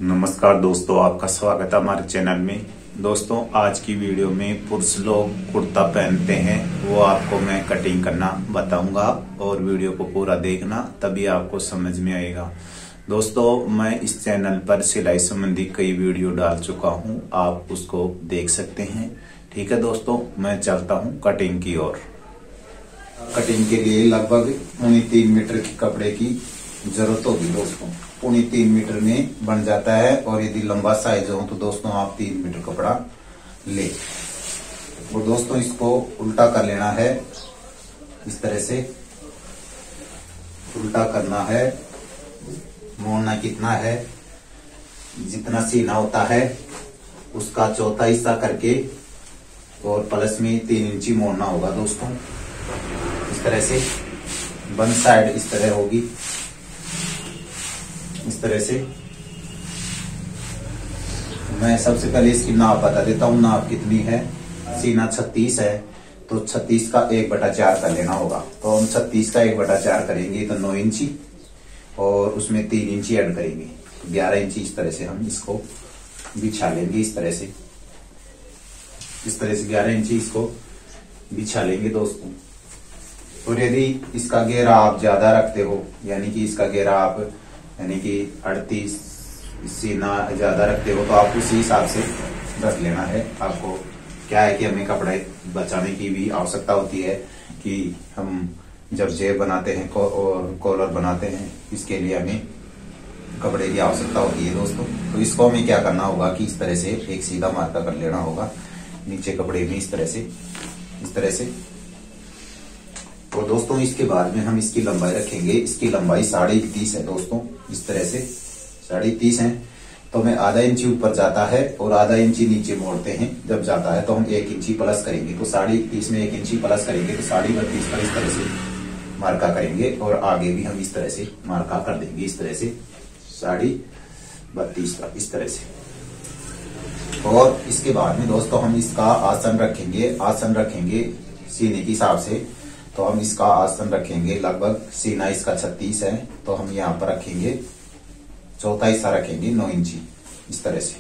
नमस्कार दोस्तों, आपका स्वागत है हमारे चैनल में। दोस्तों, आज की वीडियो में पुरुष लोग कुर्ता पहनते हैं, वो आपको मैं कटिंग करना बताऊंगा और वीडियो को पूरा देखना, तभी आपको समझ में आएगा। दोस्तों, मैं इस चैनल पर सिलाई संबंधी कई वीडियो डाल चुका हूं, आप उसको देख सकते हैं। ठीक है दोस्तों, मैं चलता हूं कटिंग की ओर। कटिंग के लिए लगभग 3 मीटर की कपड़े की जरूरत होगी दोस्तों। 3 मीटर में बन जाता है, और यदि लंबा साइज हो तो दोस्तों आप 3 मीटर कपड़ा ले। और दोस्तों, इसको उल्टा कर लेना है, इस तरह से उल्टा करना है। मोड़ना कितना है, जितना सीना होता है उसका चौथा हिस्सा करके, और प्लस में 3 इंची मोड़ना होगा दोस्तों। इस तरह से वन साइड इस तरह होगी, इस तरह से। मैं सबसे पहले इसकी नाप बता देता हूं, नाप कितनी है। सीना 36 है, तो 36 का 1/4 कर लेना होगा। तो हम 36 का 1/4 करेंगे तो 9 इंची, और उसमें 3 इंची ऐड करेंगे, 11 इंची। इस तरह से हम इसको बिछा लेंगे, इस तरह से 11 इंची इसको बिछा लेंगे दोस्तों। और यदि इसका घेरा आप ज्यादा रखते हो, यानी कि इसका घेरा आप 38 सीना ज्यादा रखते हो, तो आप उसी हिसाब से रख लेना है। आपको क्या है कि हमें कपड़े बचाने की भी आवश्यकता होती है, कि हम जब जेब बनाते हैं और कॉलर बनाते हैं, इसके लिए हमें कपड़े की आवश्यकता होती है दोस्तों। तो इसको हमें क्या करना होगा कि इस तरह से एक सीधा मार्का कर लेना होगा नीचे कपड़े में, इस तरह से। और दोस्तों, इसके बाद में हम इसकी लंबाई रखेंगे। इसकी लंबाई 30.5 है दोस्तों, इस तरह से 30.5 है। तो मैं आधा इंची ऊपर जाता है और आधा इंची नीचे मोड़ते हैं। जब जाता है तो हम 1 इंची प्लस करेंगे, तो 30.5 में 1 इंची प्लस करेंगे तो 32.5 पर इस तरह से मार्का करेंगे। और आगे भी हम इस तरह से मार्का कर देंगे, इस तरह से 32.5 पर, इस तरह से। और इसके बाद में दोस्तों हम इसका आसन रखेंगे सीने के हिसाब से। तो हम इसका आसन रखेंगे, लगभग सीना इसका 36 है, तो हम यहाँ पर रखेंगे, चौथा हिस्सा रखेंगे 9 इंची, इस तरह से।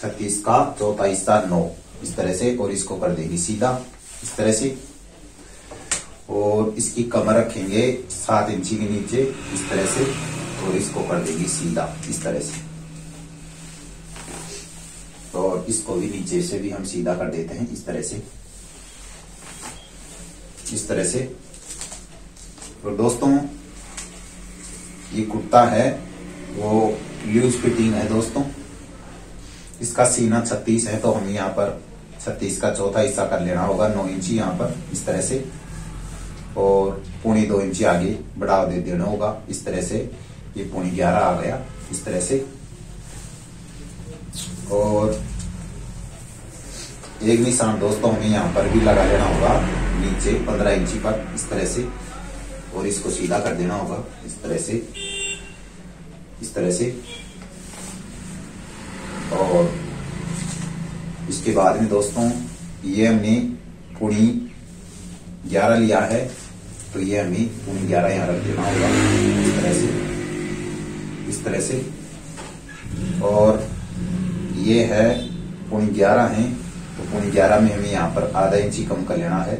36 का चौथा हिस्सा 9, इस तरह से। और इसको कर देंगे सीधा, इस तरह से। और इसकी कमर रखेंगे 7 इंची के नीचे, इस तरह से। और इसको कर देंगे सीधा, इस तरह से। और इसको भी नीचे से भी हम सीधा कर देते हैं, इस तरह से। और दोस्तों, ये कुर्ता है वो लूज फिटिंग है दोस्तों। इसका सीना 36 है, तो हम यहाँ पर 36 का चौथा हिस्सा कर लेना होगा, 9 इंची यहाँ पर, इस तरह से। और 2.25 इंची आगे बढ़ा दे देना होगा, इस तरह से। ये 11.5 आ गया, इस तरह से। और एक निशान दोस्तों हमें यहाँ पर भी लगा लेना होगा, नीचे 15 इंची पर, इस तरह से। और इसको सीधा कर देना होगा, इस तरह से। और इसके बाद में दोस्तों, ये हमने 11 लिया है, तो ये हमें 11 यहाँ रख देना होगा, इस तरह से। और ये है 11 है, तो 11 में हमें यहाँ पर आधा इंची कम कर लेना है।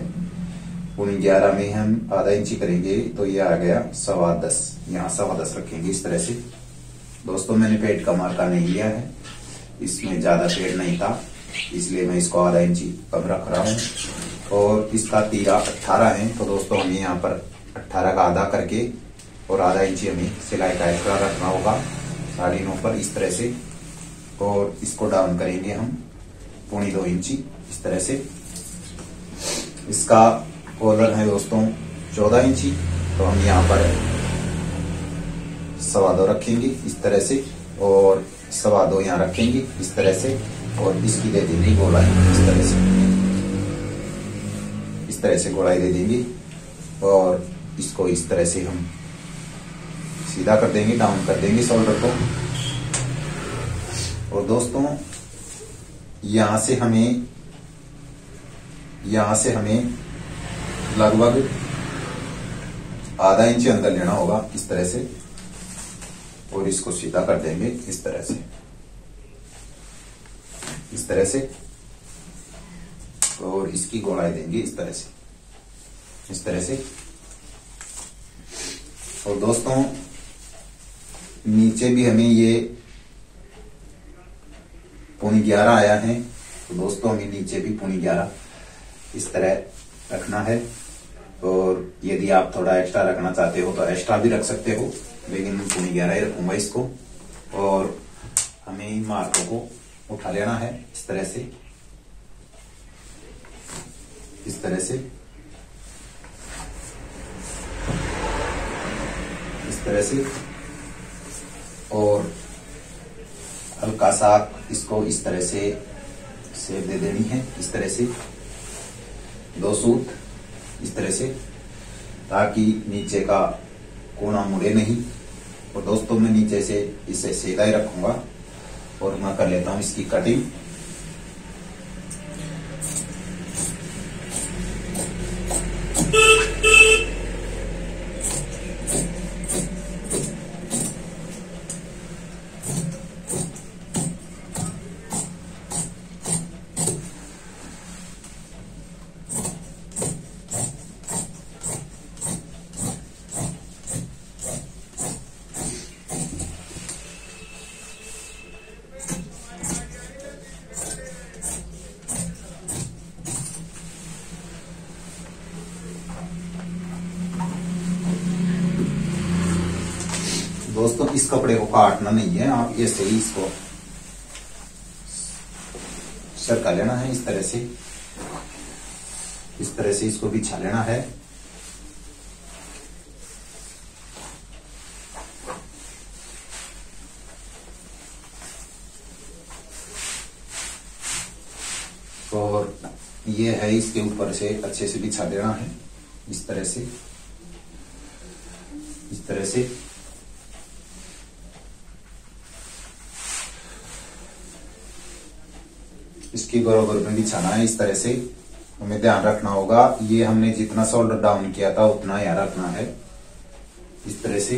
11 में हम आधा इंची करेंगे, तो ये आ गया 10.25, यहाँ 10.25 रखेंगे, इस तरह से। दोस्तों, मैंने पेट का मार्का नहीं लिया है, इसमें ज्यादा पेट नहीं था, इसलिए मैं इसको आधा इंची कम रख रहा हूँ। और इसका तीरा 18 है, तो दोस्तों हमें यहाँ पर 18 का आधा करके और आधा इंची हमें सिलाई का एक्स्ट्रा रखना होगा 9.5 पर, इस तरह से। और इसको डाउन करेंगे हम 2.25 इंची, इस तरह से। इसका कॉलर है दोस्तों 14 इंची, तो हम यहाँ पर 2.25 रखेंगे, इस तरह से। और 2.25 यहाँ रखेंगे, इस तरह से। और इसकी दे देंगे गोलाई, इस तरह से गोलाई दे देंगे। और इसको इस तरह से हम सीधा कर देंगे, डाउन कर देंगे शोल्डर को। और दोस्तों, यहां से हमें लगभग आधा इंच अंदर लेना होगा, इस तरह से। और इसको सीधा कर देंगे इस तरह से, इस तरह से, और इसकी गोलाई देंगे इस तरह से, इस तरह से। और दोस्तों नीचे भी हमें ये 11:15 आया है, तो दोस्तों हमें नीचे भी 11:15 इस तरह रखना है। और यदि आप थोड़ा एक्स्ट्रा रखना चाहते हो तो एक्स्ट्रा भी रख सकते हो, लेकिन मैं 11:15 ही रखूंगा इसको। और हमें इन मार्कों को उठा लेना है इस तरह से, इस तरह से, इस तरह से, और हल्का सा इसको इस तरह से शेप दे देनी है, इस तरह से 2 सूत इस तरह से, ताकि नीचे का कोना मुड़े नहीं। और दोस्तों मैं नीचे से इसे सीधा ही रखूंगा और मैं कर लेता हूं इसकी कटिंग। दोस्तों इस कपड़े को काटना नहीं है, आप ऐसे ही इसको सरका लेना है इस तरह से, इस तरह से इसको बिछा लेना है। और ये है इसके ऊपर से अच्छे से बिछा देना है इस तरह से, इस तरह से। इसकी बराबर में बिछाना है इस तरह से। हमें ध्यान रखना होगा, ये हमने जितना शोल्डर डाउन किया था उतना यहाँ रखना है इस तरह से।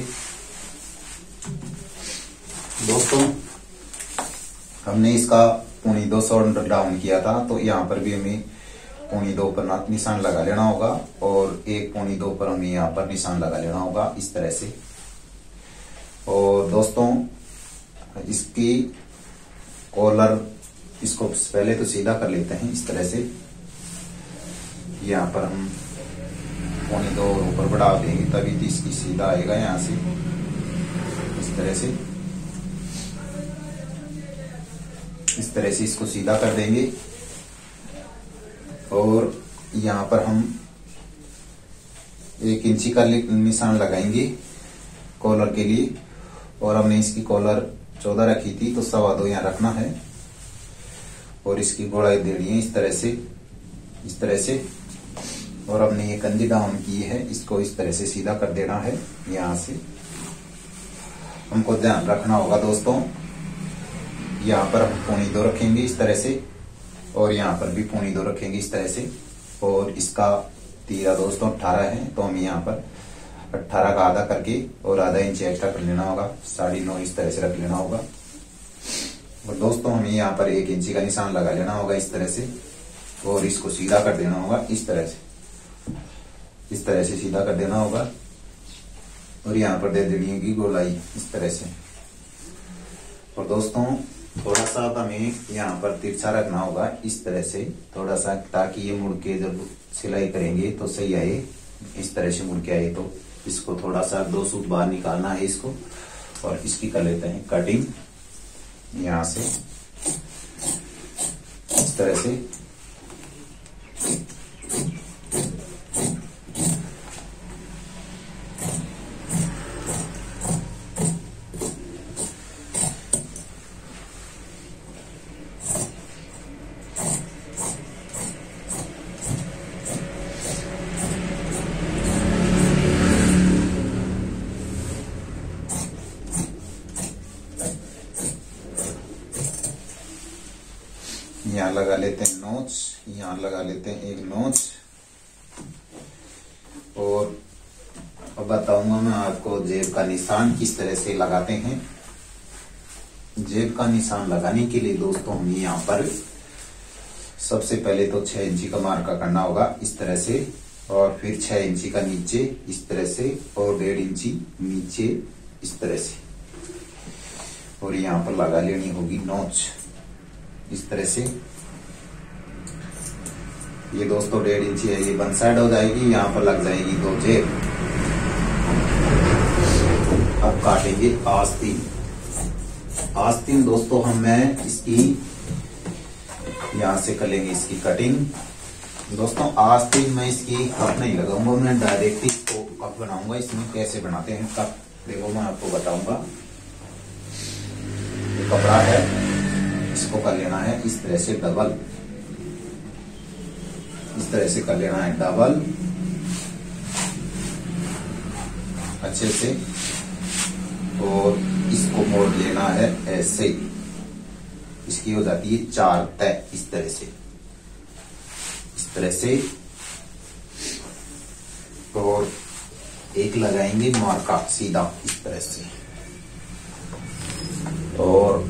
दोस्तों हमने इसका 2.25 शोल्डर डाउन किया था, तो यहाँ पर भी हमें 2.25 पर निशान लगा लेना होगा, और 1.25 पर हमें यहाँ पर निशान लगा लेना होगा इस तरह से। और दोस्तों इसकी कॉलर, इसको पहले तो सीधा कर लेते हैं इस तरह से। यहाँ पर हम 2.25 ऊपर बढ़ा देंगे, तभी तो इसकी सीधा आएगा यहाँ से इस तरह से, इस तरह से इसको सीधा कर देंगे। और यहाँ पर हम 1 इंची का निशान लगाएंगे कॉलर के लिए। और हमने इसकी कॉलर 14 रखी थी, तो 2.25 यहाँ रखना है। और इसकी गोलाई देनी है इस तरह से, इस तरह से। और हमने ये कंधी डाउन की है, इसको इस तरह से सीधा कर देना है यहाँ से। हमको ध्यान रखना होगा दोस्तों, यहाँ पर हम 2.25 रखेंगे इस तरह से, और यहाँ पर भी 2.25 रखेंगे इस तरह से। और इसका तीरा दोस्तों 18 है, तो हम यहाँ पर 18 का आधा करके और आधा इंच एक्स्ट्रा कर लेना होगा, 9.5 इस तरह से रख लेना होगा। और दोस्तों हमें यहाँ पर 1 इंची का निशान लगा लेना होगा इस तरह से, और इसको सीधा कर देना होगा इस तरह से, इस तरह से सीधा कर देना होगा। और यहाँ पर दे देनी होगी गोलाई इस तरह से। और दोस्तों थोड़ा सा हमें यहाँ पर तिरछा रखना होगा इस तरह से, थोड़ा सा, ताकि ये मुड़ के जब सिलाई करेंगे तो सही आए, इस तरह से मुड़ के आए। तो इसको थोड़ा सा 2 सूत बाहर निकालना है इसको, और इसकी कर लेते हैं कटिंग यहाँ से इस तरह से। यहाँ लगा लेते हैं नोच, यहाँ लगा लेते हैं एक नोच। और अब बताऊंगा मैं आपको इसको जेब का निशान किस तरह से लगाते हैं। जेब का निशान लगाने के लिए दोस्तों हमें यहाँ पर सबसे पहले तो 6 इंची का मार्का करना होगा इस तरह से, और फिर 6 इंची का नीचे इस तरह से, और 1.5 इंची नीचे इस तरह से, और यहाँ पर लगा लेनी होगी नोच इस तरह से। ये दोस्तों 1.5 इंची है, ये वन साइड हो जाएगी, यहाँ पर लग जाएगी 2 जेब। अब काटेंगे आस्तीन। आस्तीन दोस्तों मैं इसकी यहां से कर लेंगे इसकी कटिंग। दोस्तों आस्तीन मैं इसकी कप नहीं लगाऊंगा, मैं डायरेक्ट इसको कप बनाऊंगा। इसमें कैसे बनाते हैं कप देखो मैं आपको बताऊंगा। ये कपड़ा है, इसको कर लेना है इस तरह से डबल, इस तरह से कर लेना है डबल अच्छे से, और इसको मोड़ लेना है ऐसे। इसकी हो जाती है 4 तय इस तरह से, इस तरह से, और एक लगाएंगे मार्का सीधा इस तरह से, और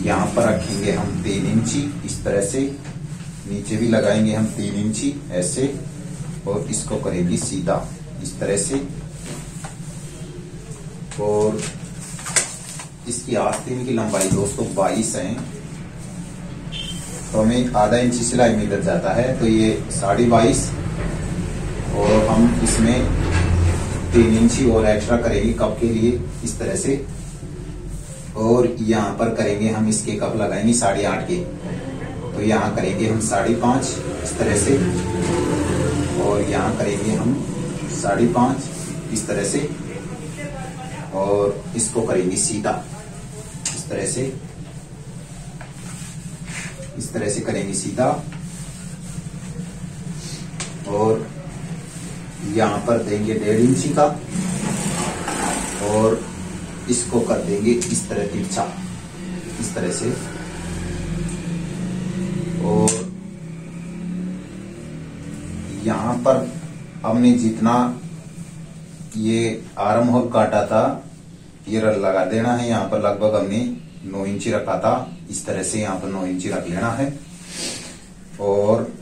यहां पर रखेंगे हम 3 इंची इस तरह से, नीचे भी लगाएंगे हम 3 इंची ऐसे, और इसको करेंगे सीधा इस तरह से। और इसकी आस्तीन की लंबाई दोस्तों 22 है, तो हमें आधा इंची सिलाई मीटर जाता है, तो ये 22.5, और हम इसमें 3 इंची और एक्स्ट्रा करेंगे कप के लिए इस तरह से, और यहाँ पर करेंगे हम इसके कप लगाएंगे 8.5 के, तो यहाँ करेंगे हम 5.5 इस तरह से, और यहाँ करेंगे हम 5.5 इस तरह से, और इसको करेंगे सीधा इस तरह से, इस तरह से करेंगे सीधा, और यहां पर देंगे 1.5 इंची का, और इसको कर देंगे इस तरह तिरछा इस तरह से, और यहां पर हमने जितना ये आर्म होल काटा था ये लगा देना है। यहाँ पर लगभग हमने 9 इंची रखा था, इस तरह से यहाँ पर 9 इंची रख लेना है, और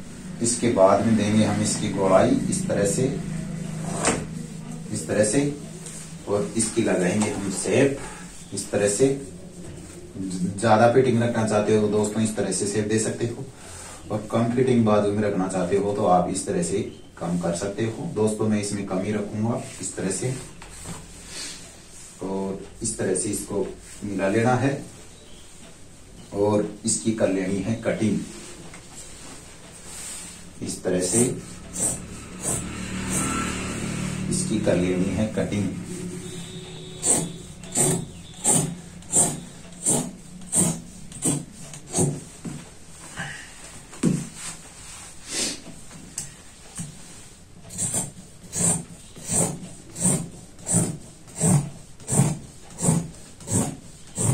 इसके बाद में देंगे हम इसकी गोलाई इस तरह से, इस तरह से, और इसकी लगाएंगे हम शेप इस तरह से। ज्यादा फिटिंग रखना चाहते हो दोस्तों इस तरह से शेप दे सकते हो, और कम फिटिंग बाजू में रखना चाहते हो तो आप इस तरह से कम कर सकते हो। दोस्तों मैं इसमें कम ही रखूंगा इस तरह से, और इस तरह से इसको मिला लेना है, और इसकी कर लेनी है कटिंग इस तरह से, इसकी कर लेनी है कटिंग।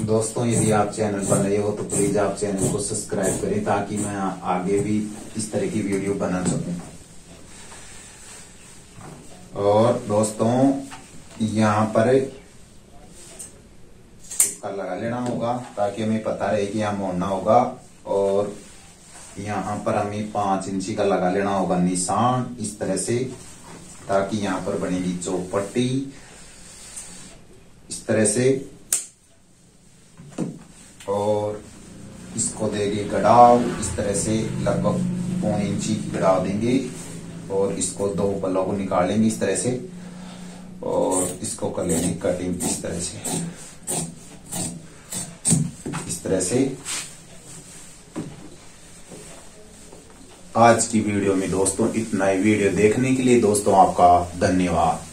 दोस्तों यदि आप चैनल पर नए हो तो प्लीज आप चैनल को सब्सक्राइब करें, ताकि मैं आगे भी इस तरह की वीडियो बना सकूं। और दोस्तों यहाँ पर इसका लगा लेना होगा ताकि हमें पता रहे कि यहाँ मोड़ना होगा, और यहाँ पर हमें 5 इंची का लगा लेना होगा निशान इस तरह से, ताकि यहाँ पर बनेगी चौपट्टी इस तरह से, और इसको देंगे गड़ाव इस तरह से, लगभग 1.25 इंची की गड़ाव देंगे, और इसको 2 पल्लों को निकालेंगे इस तरह से, और इसको कर लेंगे कटिंग इस तरह से, इस तरह से। आज की वीडियो में दोस्तों इतना ही। वीडियो देखने के लिए दोस्तों आपका धन्यवाद।